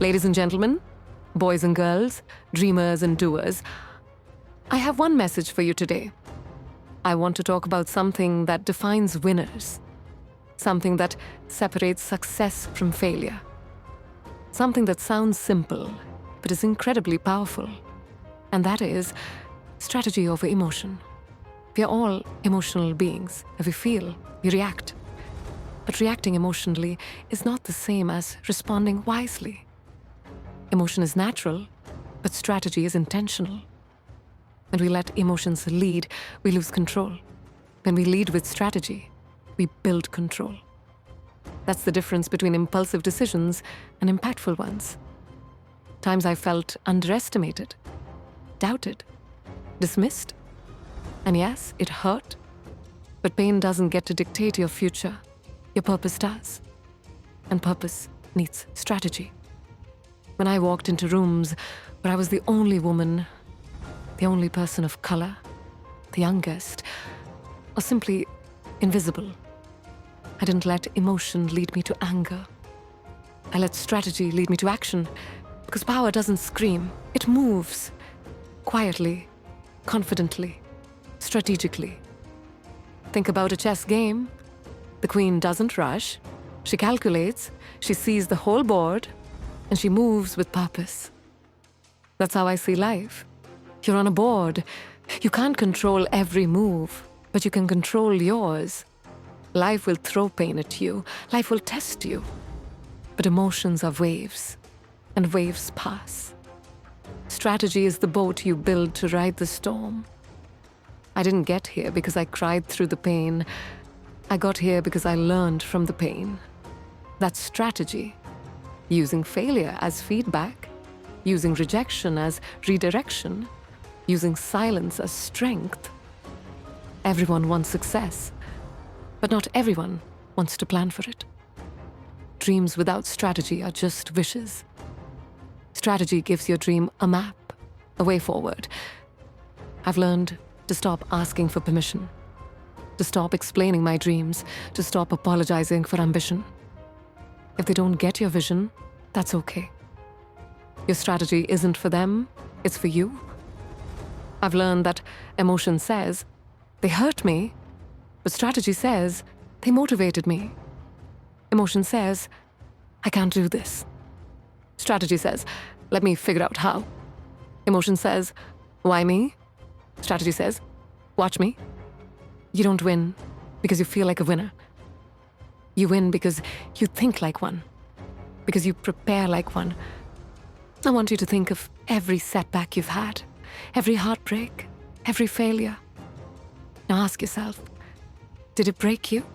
Ladies and gentlemen, boys and girls, dreamers and doers, I have one message for you today. I want to talk about something that defines winners, something that separates success from failure, something that sounds simple but is incredibly powerful, and that is strategy over emotion. We are all emotional beings. We feel, we react. But reacting emotionally is not the same as responding wisely. Emotion is natural, but strategy is intentional. When we let emotions lead, we lose control. When we lead with strategy, we build control. That's the difference between impulsive decisions and impactful ones. Times I felt underestimated, doubted, dismissed. And yes, it hurt. But pain doesn't get to dictate your future. Your purpose does. And purpose needs strategy. When I walked into rooms where I was the only woman, the only person of color, the youngest, or simply invisible, I didn't let emotion lead me to anger. I let strategy lead me to action, because power doesn't scream. It moves quietly, confidently, strategically. Think about a chess game. The queen doesn't rush. She calculates, she sees the whole board, and she moves with purpose. That's how I see life. You're on a board. You can't control every move, but you can control yours. Life will throw pain at you. Life will test you. But emotions are waves, and waves pass. Strategy is the boat you build to ride the storm. I didn't get here because I cried through the pain. I got here because I learned from the pain. That's strategy. Using failure as feedback, using rejection as redirection, using silence as strength. Everyone wants success, but not everyone wants to plan for it. Dreams without strategy are just wishes. Strategy gives your dream a map, a way forward. I've learned to stop asking for permission, to stop explaining my dreams, to stop apologizing for ambition. If they don't get your vision, that's okay. Your strategy isn't for them, it's for you. I've learned that emotion says, they hurt me, but strategy says, they motivated me. Emotion says, I can't do this. Strategy says, let me figure out how. Emotion says, why me? Strategy says, watch me. You don't win because you feel like a winner. You win because you think like one, because you prepare like one. I want you to think of every setback you've had, every heartbreak, every failure. Now ask yourself, did it break you?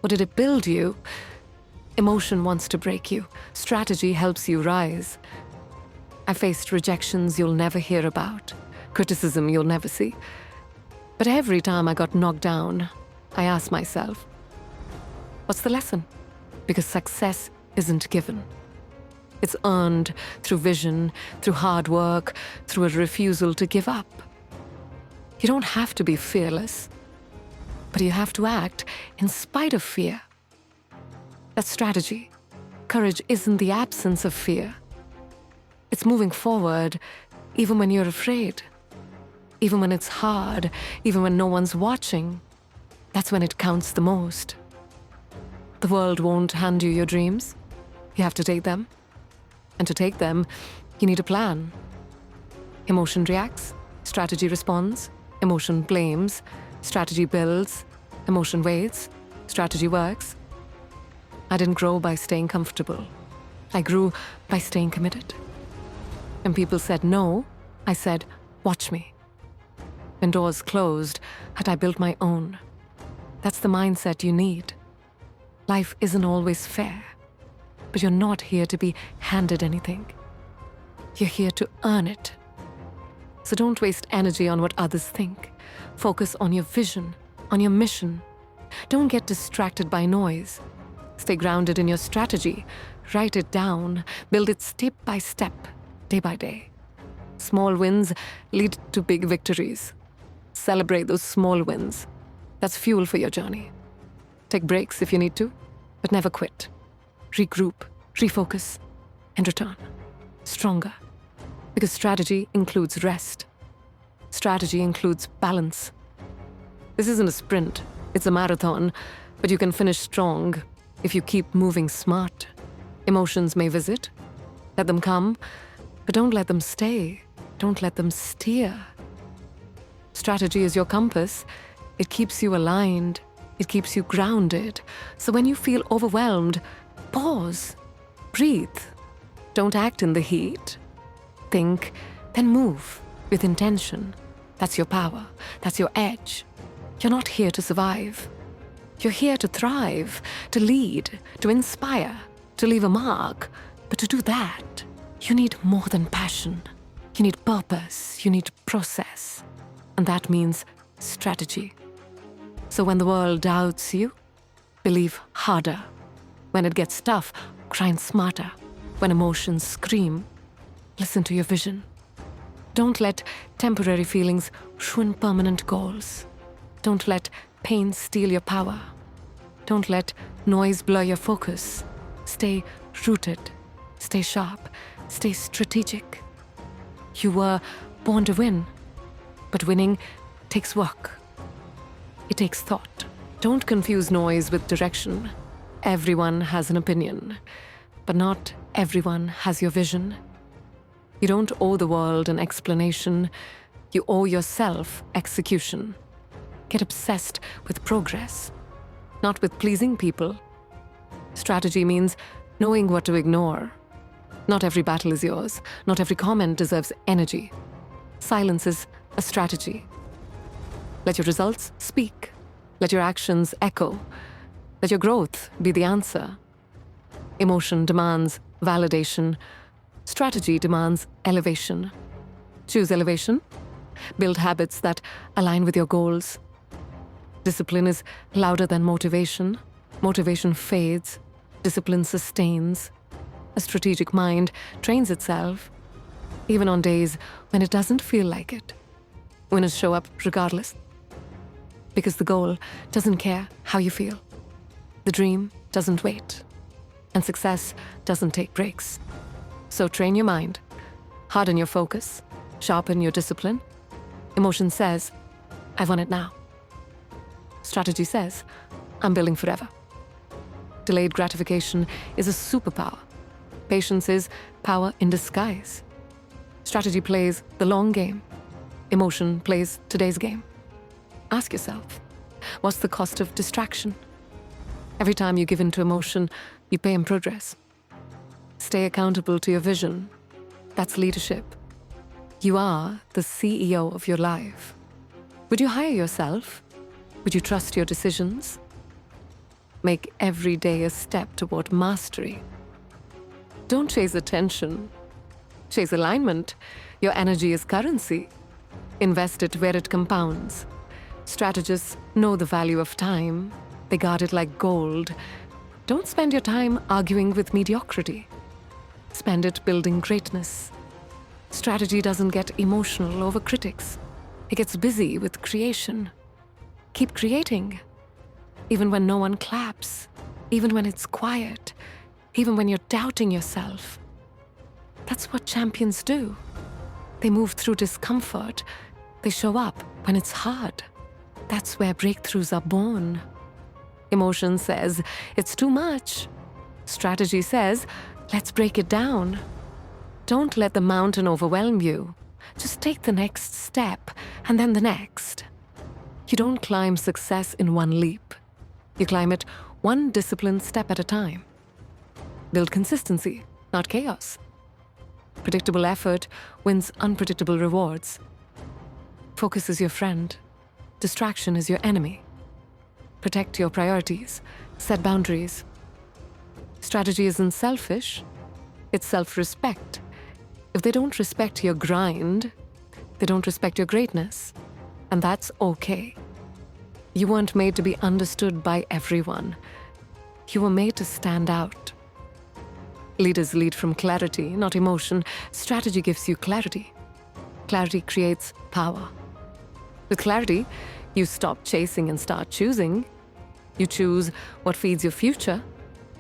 Or did it build you? Emotion wants to break you. Strategy helps you rise. I faced rejections you'll never hear about, criticism you'll never see. But every time I got knocked down, I asked myself, what's the lesson? Because success isn't given. It's earned through vision, through hard work, through a refusal to give up. You don't have to be fearless, but you have to act in spite of fear. That's strategy. Courage isn't the absence of fear. It's moving forward even when you're afraid, even when it's hard, even when no one's watching. That's when it counts the most. The world won't hand you your dreams. You have to take them. And to take them, you need a plan. Emotion reacts, strategy responds, emotion blames, strategy builds, emotion waits, strategy works. I didn't grow by staying comfortable. I grew by staying committed. When people said no, I said, watch me. When doors closed, had I built my own. That's the mindset you need. Life isn't always fair, but you're not here to be handed anything. You're here to earn it. So don't waste energy on what others think. Focus on your vision, on your mission. Don't get distracted by noise. Stay grounded in your strategy. Write it down. Build it step by step, day by day. Small wins lead to big victories. Celebrate those small wins. That's fuel for your journey. Take breaks if you need to, but never quit. Regroup, refocus, and return. Stronger. Because strategy includes rest. Strategy includes balance. This isn't a sprint, it's a marathon, but you can finish strong if you keep moving smart. Emotions may visit. Let them come, but don't let them stay. Don't let them steer. Strategy is your compass. It keeps you aligned. It keeps you grounded. So when you feel overwhelmed, pause. Breathe. Don't act in the heat. Think, then move with intention. That's your power. That's your edge. You're not here to survive. You're here to thrive, to lead, to inspire, to leave a mark. But to do that, you need more than passion. You need purpose. You need process. And that means strategy. So when the world doubts you, believe harder. When it gets tough, grind smarter. When emotions scream, listen to your vision. Don't let temporary feelings ruin permanent goals. Don't let pain steal your power. Don't let noise blur your focus. Stay rooted. Stay sharp. Stay strategic. You were born to win, but winning takes work. It takes thought. Don't confuse noise with direction. Everyone has an opinion, but not everyone has your vision. You don't owe the world an explanation. You owe yourself execution. Get obsessed with progress, not with pleasing people. Strategy means knowing what to ignore. Not every battle is yours. Not every comment deserves energy. Silence is a strategy. Let your results speak. Let your actions echo. Let your growth be the answer. Emotion demands validation. Strategy demands elevation. Choose elevation. Build habits that align with your goals. Discipline is louder than motivation. Motivation fades. Discipline sustains. A strategic mind trains itself, even on days when it doesn't feel like it. Winners show up regardless. Because the goal doesn't care how you feel. The dream doesn't wait. And success doesn't take breaks. So train your mind. Harden your focus. Sharpen your discipline. Emotion says, I want it now. Strategy says, I'm building forever. Delayed gratification is a superpower. Patience is power in disguise. Strategy plays the long game. Emotion plays today's game. Ask yourself, what's the cost of distraction? Every time you give in to emotion, you pay in progress. Stay accountable to your vision. That's leadership. You are the CEO of your life. Would you hire yourself? Would you trust your decisions? Make every day a step toward mastery. Don't chase attention. Chase alignment. Your energy is currency. Invest it where it compounds. Strategists know the value of time. They guard it like gold. Don't spend your time arguing with mediocrity. Spend it building greatness. Strategy doesn't get emotional over critics. It gets busy with creation. Keep creating. Even when no one claps. Even when it's quiet. Even when you're doubting yourself. That's what champions do. They move through discomfort. They show up when it's hard. That's where breakthroughs are born. Emotion says, it's too much. Strategy says, let's break it down. Don't let the mountain overwhelm you. Just take the next step, and then the next. You don't climb success in one leap. You climb it one disciplined step at a time. Build consistency, not chaos. Predictable effort wins unpredictable rewards. Focus is your friend. Distraction is your enemy. Protect your priorities. Set boundaries. Strategy isn't selfish. It's self-respect. If they don't respect your grind, they don't respect your greatness. And that's okay. You weren't made to be understood by everyone. You were made to stand out. Leaders lead from clarity, not emotion. Strategy gives you clarity. Clarity creates power. With clarity, you stop chasing and start choosing. You choose what feeds your future.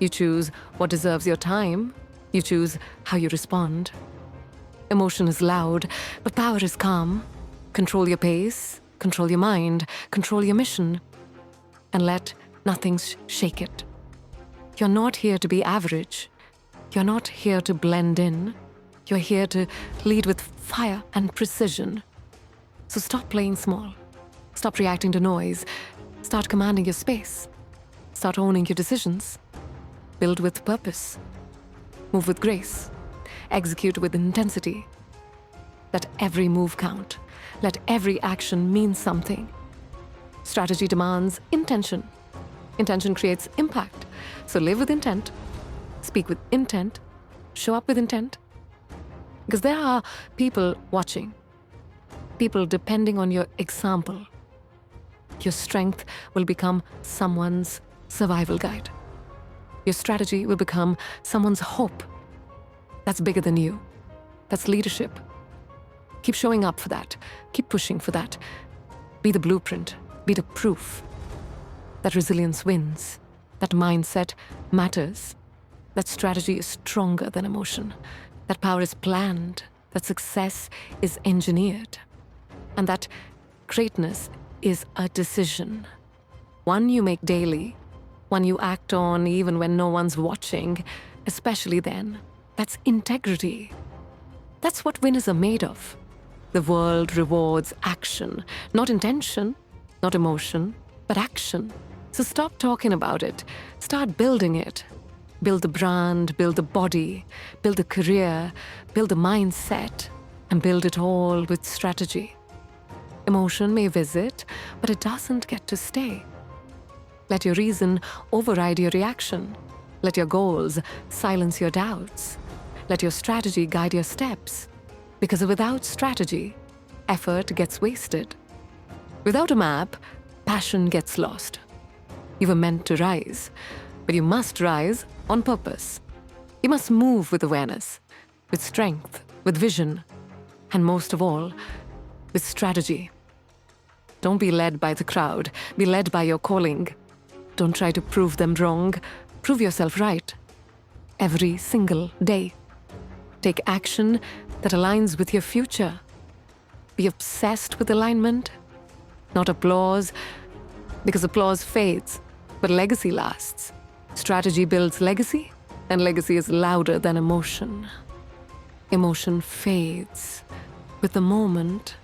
You choose what deserves your time. You choose how you respond. Emotion is loud, but power is calm. Control your pace, control your mind, control your mission, and let nothing shake it. You're not here to be average. You're not here to blend in. You're here to lead with fire and precision. So stop playing small. Stop reacting to noise. Start commanding your space. Start owning your decisions. Build with purpose. Move with grace. Execute with intensity. Let every move count. Let every action mean something. Strategy demands intention. Intention creates impact. So live with intent. Speak with intent. Show up with intent. Because there are people watching. People depending on your example. Your strength will become someone's survival guide. Your strategy will become someone's hope. That's bigger than you. That's leadership. Keep showing up for that. Keep pushing for that. Be the blueprint. Be the proof that resilience wins, that mindset matters, that strategy is stronger than emotion, that power is planned, that success is engineered, and that greatness is a decision. One you make daily, one you act on even when no one's watching, especially then. That's integrity. That's what winners are made of. The world rewards action, not intention, not emotion, but action. So stop talking about it. Start building it. Build the brand, build the body, build a career, build a mindset, and build it all with strategy. Emotion may visit, but it doesn't get to stay. Let your reason override your reaction. Let your goals silence your doubts. Let your strategy guide your steps. Because without strategy, effort gets wasted. Without a map, passion gets lost. You were meant to rise, but you must rise on purpose. You must move with awareness, with strength, with vision, and most of all, with strategy. Don't be led by the crowd. Be led by your calling. Don't try to prove them wrong. Prove yourself right. Every single day. Take action that aligns with your future. Be obsessed with alignment, not applause, because applause fades, but legacy lasts. Strategy builds legacy, and legacy is louder than emotion. Emotion fades with the moment,